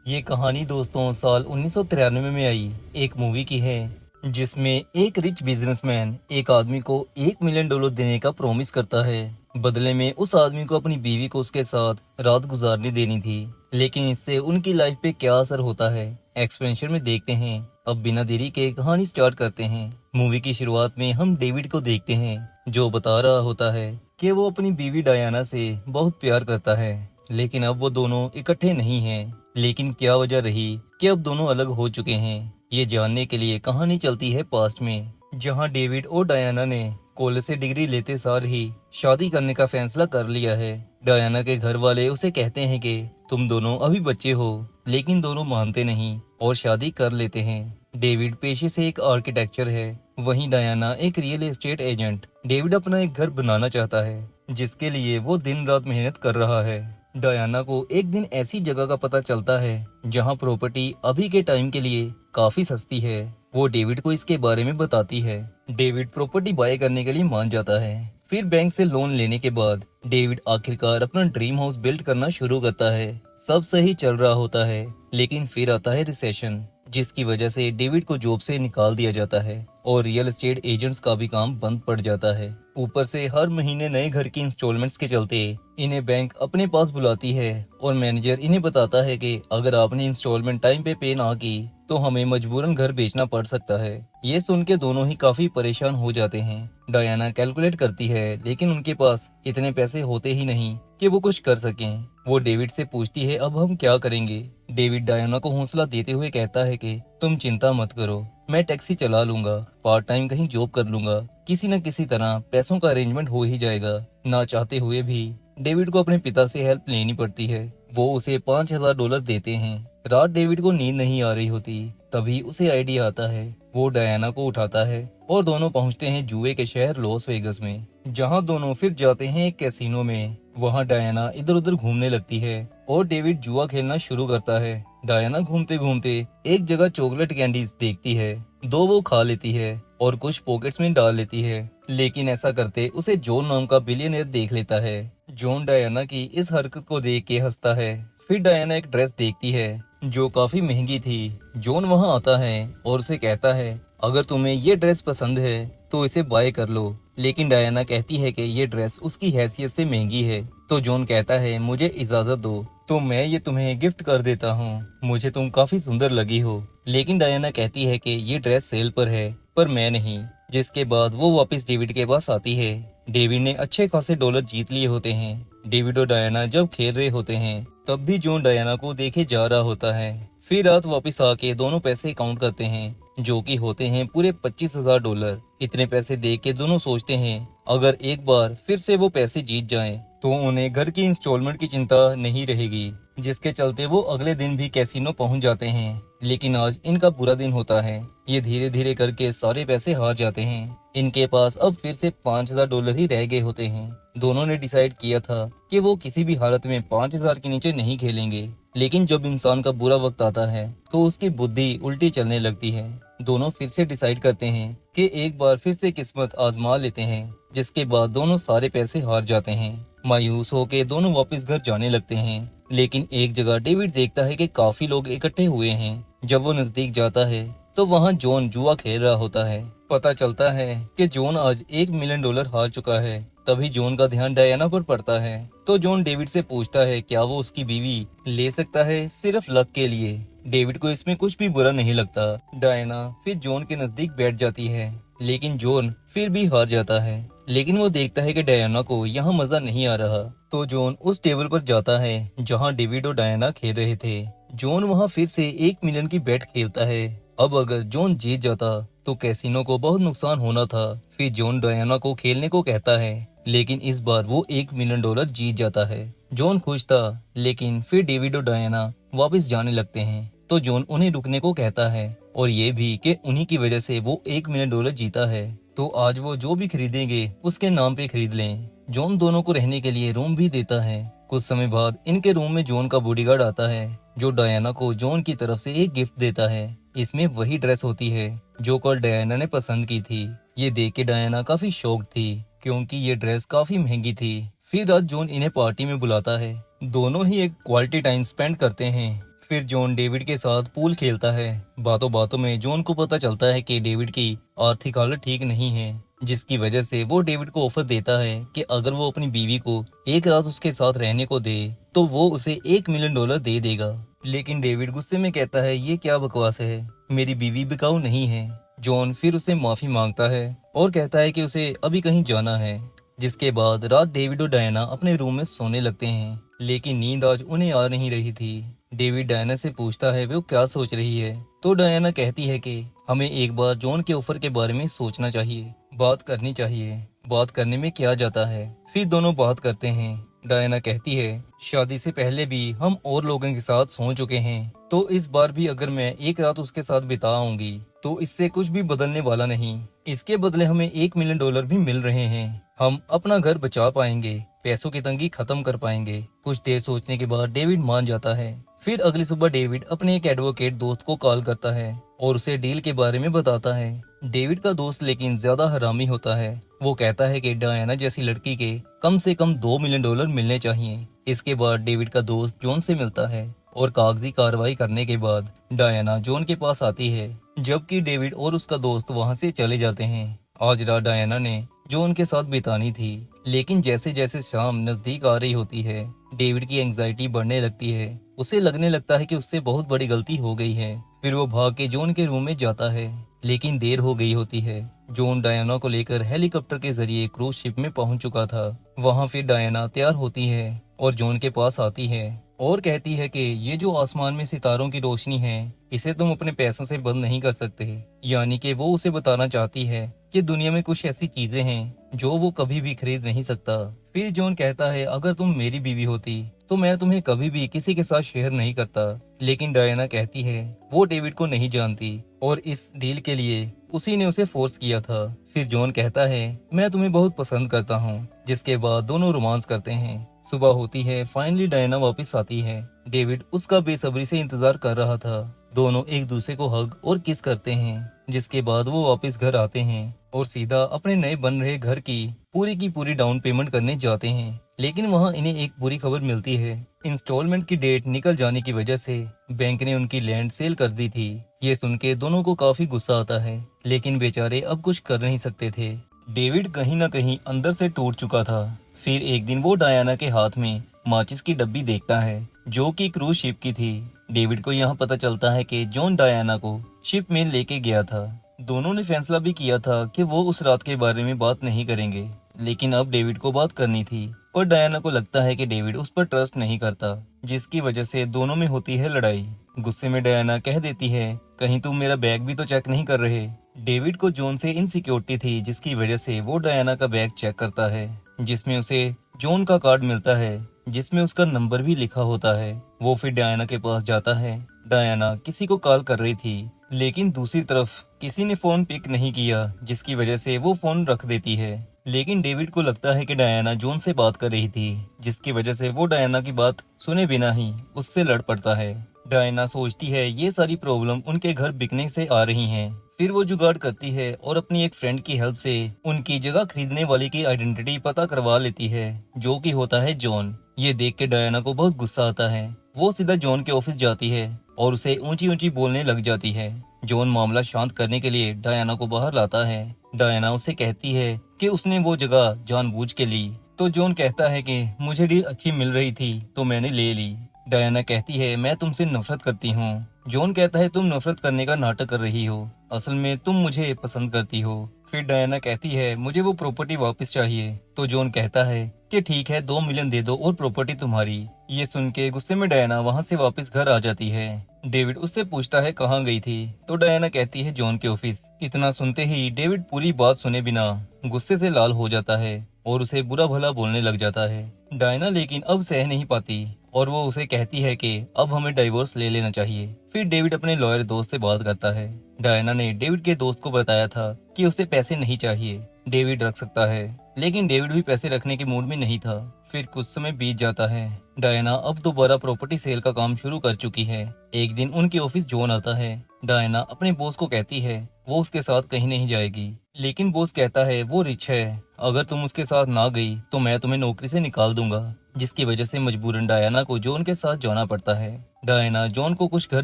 ये कहानी दोस्तों साल 1993 में आई एक मूवी की है, जिसमें एक रिच बिजनेसमैन एक आदमी को $1 मिलियन देने का प्रॉमिस करता है। बदले में उस आदमी को अपनी बीवी को उसके साथ रात गुजारने देनी थी। लेकिन इससे उनकी लाइफ पे क्या असर होता है, एक्सपेंशन में देखते हैं। अब बिना देरी के कहानी स्टार्ट करते हैं। मूवी की शुरुआत में हम डेविड को देखते हैं, जो बता रहा होता है कि वो अपनी बीवी डायना से बहुत प्यार करता है, लेकिन अब वो दोनों इकट्ठे नहीं हैं। लेकिन क्या वजह रही कि अब दोनों अलग हो चुके हैं, ये जानने के लिए कहानी चलती है पास्ट में, जहां डेविड और डायना ने कॉलेज से डिग्री लेते सार ही शादी करने का फैसला कर लिया है। डायना के घर वाले उसे कहते हैं कि तुम दोनों अभी बच्चे हो, लेकिन दोनों मानते नहीं और शादी कर लेते हैं। डेविड पेशे से एक आर्किटेक्चर है, वहीं डायना एक रियल एस्टेट एजेंट। डेविड अपना एक घर बनाना चाहता है, जिसके लिए वो दिन रात मेहनत कर रहा है। डायना को एक दिन ऐसी जगह का पता चलता है जहां प्रॉपर्टी अभी के टाइम के लिए काफी सस्ती है। वो डेविड को इसके बारे में बताती है। डेविड प्रॉपर्टी बाय करने के लिए मान जाता है। फिर बैंक से लोन लेने के बाद डेविड आखिरकार अपना ड्रीम हाउस बिल्ड करना शुरू करता है। सब सही चल रहा होता है, लेकिन फिर आता है रिसेशन, जिसकी वजह से डेविड को जॉब से निकाल दिया जाता है और रियल एस्टेट एजेंट्स का भी काम बंद पड़ जाता है। ऊपर से हर महीने नए घर की इंस्टॉलमेंट्स के चलते इन्हें बैंक अपने पास बुलाती है और मैनेजर इन्हें बताता है कि अगर आपने इंस्टॉलमेंट टाइम पे ना की तो हमें मजबूरन घर बेचना पड़ सकता है। ये सुन के दोनों ही काफी परेशान हो जाते हैं। डायना कैलकुलेट करती है, लेकिन उनके पास इतने पैसे होते ही नहीं कि वो कुछ कर सकें। वो डेविड से पूछती है अब हम क्या करेंगे। डेविड डायना को हौसला देते हुए कहता है कि तुम चिंता मत करो, मैं टैक्सी चला लूंगा, पार्ट टाइम कहीं जॉब कर लूंगा, किसी न किसी तरह पैसों का अरेंजमेंट हो ही जाएगा। ना चाहते हुए भी डेविड को अपने पिता से हेल्प लेनी पड़ती है। वो उसे $5000 देते हैं। रात डेविड को नींद नहीं आ रही होती, तभी उसे आइडिया आता है। वो डायना को उठाता है और दोनों पहुंचते हैं जुए के शहर लॉस वेगस में, जहां दोनों फिर जाते हैं एक कैसीनो में। वहां डायना इधर उधर घूमने लगती है और डेविड जुआ खेलना शुरू करता है। डायना घूमते घूमते एक जगह चॉकलेट कैंडीज देखती है, दो वो खा लेती है और कुछ पॉकेट्स में डाल लेती है। लेकिन ऐसा करते उसे जॉन नाम का बिलियनर देख लेता है। जॉन डायना की इस हरकत को देख के हंसता है। फिर डायना एक ड्रेस देखती है जो काफी महंगी थी। जॉन वहां आता है और उसे कहता है अगर तुम्हें ये ड्रेस पसंद है तो इसे बाय कर लो। लेकिन डायना कहती है कि ये ड्रेस उसकी हैसियत से महंगी है। तो जॉन कहता है मुझे इजाजत दो तो मैं ये तुम्हें गिफ्ट कर देता हूँ, मुझे तुम काफी सुंदर लगी हो। लेकिन डायना कहती है कि ये ड्रेस सेल पर है, पर मैं नहीं। जिसके बाद वो वापस डेविड के पास आती है। डेविड ने अच्छे खासे डॉलर जीत लिए होते हैं। डेविड और डायना जब खेल रहे होते हैं तब भी जॉन डायना को देखे जा रहा होता है। फिर रात वापस आके दोनों पैसे काउंट करते हैं, जो कि होते हैं पूरे $25000। इतने पैसे देख के दोनों सोचते हैं अगर एक बार फिर से वो पैसे जीत जाएं, तो उन्हें घर की इंस्टॉलमेंट की चिंता नहीं रहेगी। जिसके चलते वो अगले दिन भी कैसीनो पहुंच जाते हैं। लेकिन आज इनका बुरा दिन होता है। ये धीरे धीरे करके सारे पैसे हार जाते हैं। इनके पास अब फिर से $5000 ही रह गए होते हैं। दोनों ने डिसाइड किया था कि वो किसी भी हालत में 5000 के नीचे नहीं खेलेंगे। लेकिन जब इंसान का बुरा वक्त आता है तो उसकी बुद्धि उल्टी चलने लगती है। दोनों फिर से डिसाइड करते हैं कि एक बार फिर से किस्मत आजमा लेते हैं। जिसके बाद दोनों सारे पैसे हार जाते हैं। मायूस होके दोनों वापस घर जाने लगते हैं। लेकिन एक जगह डेविड देखता है कि काफी लोग इकट्ठे हुए हैं। जब वो नजदीक जाता है तो वहाँ जॉन जुआ खेल रहा होता है। पता चलता है कि जॉन आज $1 मिलियन हार चुका है। तभी जॉन का ध्यान डायना पर पड़ता है। तो जॉन डेविड से पूछता है क्या वो उसकी बीवी ले सकता है सिर्फ लक के लिए। डेविड को इसमें कुछ भी बुरा नहीं लगता। डायना फिर जॉन के नजदीक बैठ जाती है, लेकिन जॉन फिर भी हार जाता है। लेकिन वो देखता है कि डायना को यहाँ मजा नहीं आ रहा, तो जॉन उस टेबल पर जाता है जहाँ डेविड और डायना खेल रहे थे। जॉन वहाँ फिर से 1 मिलियन की बेट खेलता है। अब अगर जॉन जीत जाता तो कैसीनो को बहुत नुकसान होना था। फिर जॉन डायना को खेलने को कहता है, लेकिन इस बार वो $1 मिलियन जीत जाता है। जॉन खुश था, लेकिन फिर डेविड और डायना वापस जाने लगते हैं। तो जॉन उन्हें रुकने को कहता है और ये भी कि उन्हीं की वजह से वो $1 मिलियन जीता है, तो आज वो जो भी खरीदेंगे उसके नाम पे खरीद लें। जॉन दोनों को रहने के लिए रूम भी देता है। कुछ समय बाद इनके रूम में जॉन का बॉडीगार्ड आता है, जो डायना को जॉन की तरफ से एक गिफ्ट देता है। इसमें वही ड्रेस होती है जो कल डायना ने पसंद की थी। ये देख के डायना काफी शॉक्ड थी, क्योंकि ये ड्रेस काफी महंगी थी। फिर रात जॉन इन्हें पार्टी में बुलाता है। दोनों ही एक क्वालिटी टाइम स्पेंड करते हैं। फिर जॉन डेविड के साथ पूल खेलता है। बातों बातों में जॉन को पता चलता है कि डेविड की आर्थिक हालत ठीक नहीं है, जिसकी वजह से वो डेविड को ऑफर देता है कि अगर वो अपनी बीवी को एक रात उसके साथ रहने को दे तो वो उसे $1 मिलियन दे देगा। लेकिन डेविड गुस्से में कहता है ये क्या बकवास है, मेरी बीवी बिकाऊ नहीं है। जॉन फिर उसे माफी मांगता है और कहता है कि उसे अभी कहीं जाना है। जिसके बाद रात डेविड और डायना अपने रूम में सोने लगते हैं, लेकिन नींद आज उन्हें आ नहीं रही थी। डेविड डायना से पूछता है वो क्या सोच रही है, तो डायना कहती है कि हमें एक बार जॉन के ऑफर के बारे में सोचना चाहिए, बात करनी चाहिए। बात करने में क्या जाता है, फिर दोनों बात करते हैं। डायना कहती है शादी से पहले भी हम और लोगों के साथ सो चुके हैं, तो इस बार भी अगर मैं एक रात उसके साथ बिताऊंगी तो इससे कुछ भी बदलने वाला नहीं। इसके बदले हमें $1 मिलियन भी मिल रहे हैं। हम अपना घर बचा पाएंगे, पैसों की तंगी खत्म कर पाएंगे। कुछ देर सोचने के बाद डेविड मान जाता है। फिर अगली सुबह डेविड अपने एक एडवोकेट दोस्त को कॉल करता है और उसे डील के बारे में बताता है। डेविड का दोस्त लेकिन ज्यादा हरामी होता है। वो कहता है कि डायना जैसी लड़की के कम से कम $2 मिलियन मिलने चाहिए। इसके बाद डेविड का दोस्त जॉन से मिलता है और कागजी कार्रवाई करने के बाद डायना जॉन के पास आती है, जबकि डेविड और उसका दोस्त वहां से चले जाते हैं। आज रात डायना ने जॉन के साथ बितानी थी, लेकिन जैसे जैसे शाम नजदीक आ रही होती है डेविड की एंजाइटी बढ़ने लगती है। उसे लगने लगता है कि उससे बहुत बड़ी गलती हो गई है। फिर वो भाग के जॉन के रूम में जाता है, लेकिन देर हो गई होती है। जॉन डायना को लेकर हेलीकॉप्टर के जरिए क्रूज शिप में पहुंच चुका था। वहां फिर डायना तैयार होती है और जॉन के पास आती है और कहती है कि ये जो आसमान में सितारों की रोशनी है इसे तुम अपने पैसों से बंद नहीं कर सकते। यानी कि वो उसे बताना चाहती है कि दुनिया में कुछ ऐसी चीजें हैं जो वो कभी भी खरीद नहीं सकता। फिर जॉन कहता है अगर तुम मेरी बीवी होती तो मैं तुम्हें कभी भी किसी के साथ शेयर नहीं करता। लेकिन डायना कहती है वो डेविड को नहीं जानती और इस डील के लिए उसी ने उसे फोर्स किया था। फिर जॉन कहता है मैं तुम्हें बहुत पसंद करता हूँ, जिसके बाद दोनों रोमांस करते हैं। सुबह होती है, फाइनली डायना वापस आती है। डेविड उसका बेसब्री से इंतजार कर रहा था। दोनों एक दूसरे को हग और किस करते हैं, जिसके बाद वो वापस घर आते हैं और सीधा अपने नए बन रहे घर की पूरी डाउन पेमेंट करने जाते हैं। लेकिन वहाँ इन्हें एक बुरी खबर मिलती है। इंस्टॉलमेंट की डेट निकल जाने की वजह से बैंक ने उनकी लैंड सेल कर दी थी। ये सुन के दोनों को काफी गुस्सा आता है, लेकिन बेचारे अब कुछ कर नहीं सकते थे। डेविड कहीं न कहीं अंदर से टूट चुका था। फिर एक दिन वो डायना के हाथ में माचिस की डब्बी देखता है, जो कि क्रूज शिप की थी। डेविड को यहाँ पता चलता है कि जॉन डायना को शिप में लेके गया था। दोनों ने फैसला भी किया था कि वो उस रात के बारे में बात नहीं करेंगे, लेकिन अब डेविड को बात करनी थी। पर डायना को लगता है कि डेविड उस पर ट्रस्ट नहीं करता, जिसकी वजह से दोनों में होती है लड़ाई। गुस्से में डायना कह देती है कहीं तुम मेरा बैग भी तो चेक नहीं कर रहे। डेविड को जॉन से इनसिक्योरिटी थी, जिसकी वजह से वो डायना का बैग चेक करता है, जिसमें उसे जॉन का कार्ड मिलता है, जिसमें उसका नंबर भी लिखा होता है। वो फिर डायना के पास जाता है। डायना किसी को कॉल कर रही थी, लेकिन दूसरी तरफ किसी ने फोन पिक नहीं किया, जिसकी वजह से वो फोन रख देती है। लेकिन डेविड को लगता है कि डायना जॉन से बात कर रही थी, जिसकी वजह से वो डायना की बात सुने बिना ही उससे लड़ पड़ता है। डायना सोचती है ये सारी प्रॉब्लम उनके घर बिकने से आ रही हैं। फिर वो जुगाड़ करती है और अपनी एक फ्रेंड की हेल्प से उनकी जगह खरीदने वाले की आइडेंटिटी पता करवा लेती है, जो कि होता है जॉन। ये देख के डायना को बहुत गुस्सा आता है। वो सीधा जॉन के ऑफिस जाती है और उसे ऊंची ऊंची बोलने लग जाती है। जॉन मामला शांत करने के लिए डायना को बाहर लाता है। डायना उसे कहती है कि उसने वो जगह जानबूझ के ली, तो जॉन कहता है कि मुझे डील अच्छी मिल रही थी तो मैंने ले ली। डायना कहती है मैं तुमसे नफरत करती हूँ। जॉन कहता है तुम नफरत करने का नाटक कर रही हो, असल में तुम मुझे पसंद करती हो। फिर डायना कहती है मुझे वो प्रॉपर्टी वापस चाहिए, तो जॉन कहता है कि ठीक है 2 मिलियन दे दो और प्रॉपर्टी तुम्हारी। ये सुन के गुस्से में डायना वहाँ से वापस घर आ जाती है। डेविड उससे पूछता है कहाँ गई थी, तो डायना कहती है जॉन के ऑफिस। इतना सुनते ही डेविड पूरी बात सुने बिना गुस्से से लाल हो जाता है और उसे बुरा भला बोलने लग जाता है। डायना लेकिन अब सह नहीं पाती और वो उसे कहती है कि अब हमें डाइवोर्स ले लेना चाहिए। फिर डेविड अपने लॉयर दोस्त से बात करता है। डायना ने डेविड के दोस्त को बताया था कि उसे पैसे नहीं चाहिए, डेविड रख सकता है, लेकिन डेविड भी पैसे रखने के मूड में नहीं था। फिर कुछ समय बीत जाता है। डायना अब दोबारा प्रॉपर्टी सेल का काम शुरू कर चुकी है। एक दिन उनके ऑफिस जॉन आता है। डायना अपने बॉस को कहती है वो उसके साथ कहीं नहीं जाएगी, लेकिन बॉस कहता है वो रिच है, अगर तुम उसके साथ ना गई तो मैं तुम्हें नौकरी से निकाल दूंगा। जिसकी वजह से मजबूरन डायना को जॉन के साथ जाना पड़ता है। डायना जॉन को कुछ घर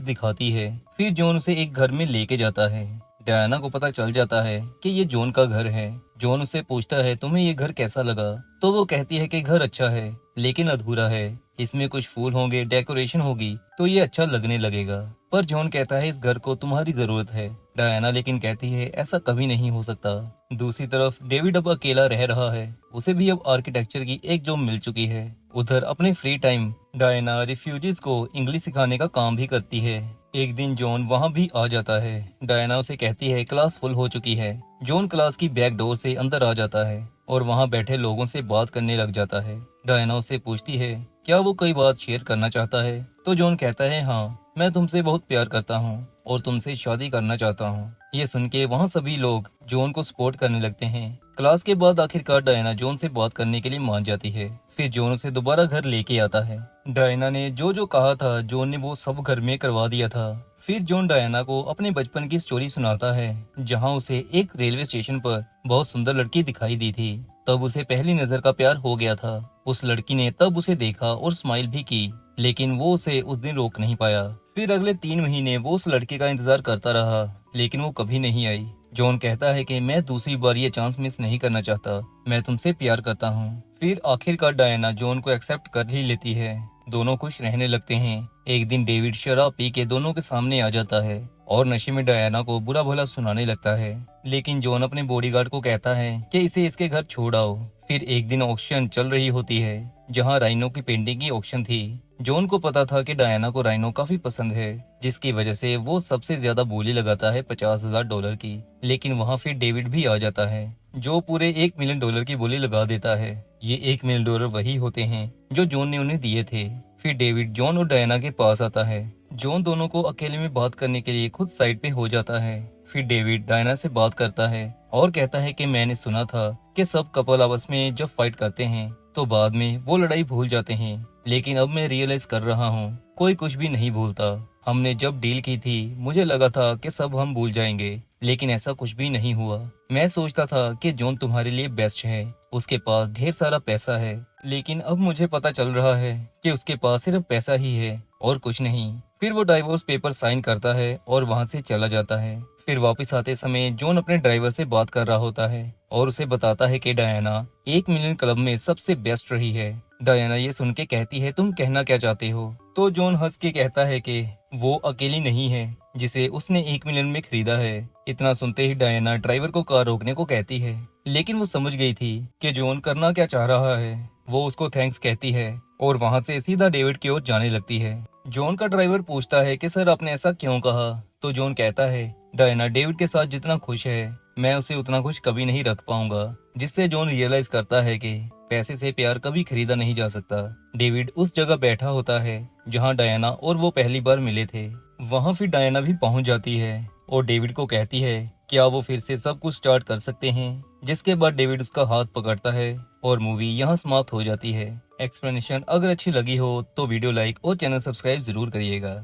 दिखाती है, फिर जॉन उसे एक घर में लेके जाता है। डायना को पता चल जाता है कि ये जॉन का घर है। जॉन उससे पूछता है तुम्हें ये घर कैसा लगा, तो वो कहती है कि घर अच्छा है लेकिन अधूरा है, इसमें कुछ फूल होंगे, डेकोरेशन होगी तो ये अच्छा लगने लगेगा। पर जॉन कहता है इस घर को तुम्हारी जरूरत है। डायना लेकिन कहती है ऐसा कभी नहीं हो सकता। दूसरी तरफ डेविड अब अकेला रह रहा है, उसे भी अब आर्किटेक्चर की एक जॉब मिल चुकी है। उधर अपने फ्री टाइम डायना रिफ्यूजीज को इंग्लिश सिखाने का काम भी करती है। एक दिन जॉन वहाँ भी आ जाता है। डायना उसे कहती है क्लास फुल हो चुकी है। जॉन क्लास की बैक डोर से अंदर आ जाता है और वहाँ बैठे लोगों से बात करने लग जाता है। डायना उसे पूछती है क्या वो कोई बात शेयर करना चाहता है, तो जॉन कहता है हाँ, मैं तुमसे बहुत प्यार करता हूँ और तुमसे शादी करना चाहता हूँ। ये सुन के वहाँ सभी लोग जॉन को सपोर्ट करने लगते हैं। क्लास के बाद आखिरकार डायना जॉन से बात करने के लिए मान जाती है। फिर जॉन उसे दोबारा घर लेके आता है। डायना ने जो जो कहा था जॉन ने वो सब घर में करवा दिया था। फिर जॉन डायना को अपने बचपन की स्टोरी सुनाता है, जहाँ उसे एक रेलवे स्टेशन पर बहुत सुंदर लड़की दिखाई दी थी। तब उसे पहली नजर का प्यार हो गया था। उस लड़की ने तब उसे देखा और स्माइल भी की, लेकिन वो उसे उस दिन रोक नहीं पाया। फिर अगले 3 महीने वो उस लड़की का इंतजार करता रहा, लेकिन वो कभी नहीं आई। जॉन कहता है कि मैं दूसरी बार ये चांस मिस नहीं करना चाहता, मैं तुमसे प्यार करता हूँ। फिर आखिरकार डायना जॉन को एक्सेप्ट कर ही लेती है। दोनों खुश रहने लगते हैं। एक दिन डेविड शराब पी के दोनों के सामने आ जाता है और नशे में डायना को बुरा भला सुनाने लगता है, लेकिन जॉन अपने बॉडीगार्ड को कहता है कि इसे इसके घर छोड़ आओ। फिर एक दिन ऑक्शन चल रही होती है, जहाँ राइनो की पेंटिंग की ऑक्शन थी। जॉन को पता था कि डायना को राइनो काफी पसंद है, जिसकी वजह से वो सबसे ज्यादा बोली लगाता है $50,000 की। लेकिन वहाँ फिर डेविड भी आ जाता है, जो पूरे $1 मिलियन की बोली लगा देता है। ये $1 मिलियन वही होते हैं जो जॉन ने उन्हें दिए थे। फिर डेविड जॉन और डायना के पास आता है। जॉन दोनों को अकेले में बात करने के लिए खुद साइड पे हो जाता है। फिर डेविड डायना से बात करता है और कहता है कि मैंने सुना था कि सब कपल आपस में जब फाइट करते हैं तो बाद में वो लड़ाई भूल जाते हैं, लेकिन अब मैं रियलाइज कर रहा हूँ कोई कुछ भी नहीं भूलता। हमने जब डील की थी मुझे लगा था कि सब हम भूल जाएंगे, लेकिन ऐसा कुछ भी नहीं हुआ। मैं सोचता था कि जॉन तुम्हारे लिए बेस्ट है, उसके पास ढेर सारा पैसा है, लेकिन अब मुझे पता चल रहा है कि उसके पास सिर्फ पैसा ही है और कुछ नहीं। फिर वो डाइवोर्स पेपर साइन करता है और वहाँ से चला जाता है। फिर वापस आते समय जॉन अपने ड्राइवर से बात कर रहा होता है और उसे बताता है कि डायना 1 मिलियन क्लब में सबसे बेस्ट रही है। डायना ये सुन के कहती है तुम कहना क्या चाहते हो, तो जॉन हंस के कहता है कि वो अकेली नहीं है जिसे उसने 1 मिलियन में खरीदा है। इतना सुनते ही डायना ड्राइवर को कार रोकने को कहती है, लेकिन वो समझ गई थी कि जॉन करना क्या चाह रहा है। वो उसको थैंक्स कहती है और वहाँ से सीधा डेविड की ओर जाने लगती है। जॉन का ड्राइवर पूछता है कि सर आपने ऐसा क्यों कहा, तो जॉन कहता है डायना डेविड के साथ जितना खुश है मैं उसे उतना खुश कभी नहीं रख पाऊंगा। जिससे जॉन रियलाइज करता है कि पैसे से प्यार कभी खरीदा नहीं जा सकता। डेविड उस जगह बैठा होता है जहाँ डायना और वो पहली बार मिले थे। वहाँ फिर डायना भी पहुँच जाती है और डेविड को कहती है क्या वो फिर से सब कुछ स्टार्ट कर सकते हैं। जिसके बाद डेविड उसका हाथ पकड़ता है और मूवी यहाँ समाप्त हो जाती है। एक्सप्लेनेशन अगर अच्छी लगी हो तो वीडियो लाइक और चैनल सब्सक्राइब जरूर करिएगा।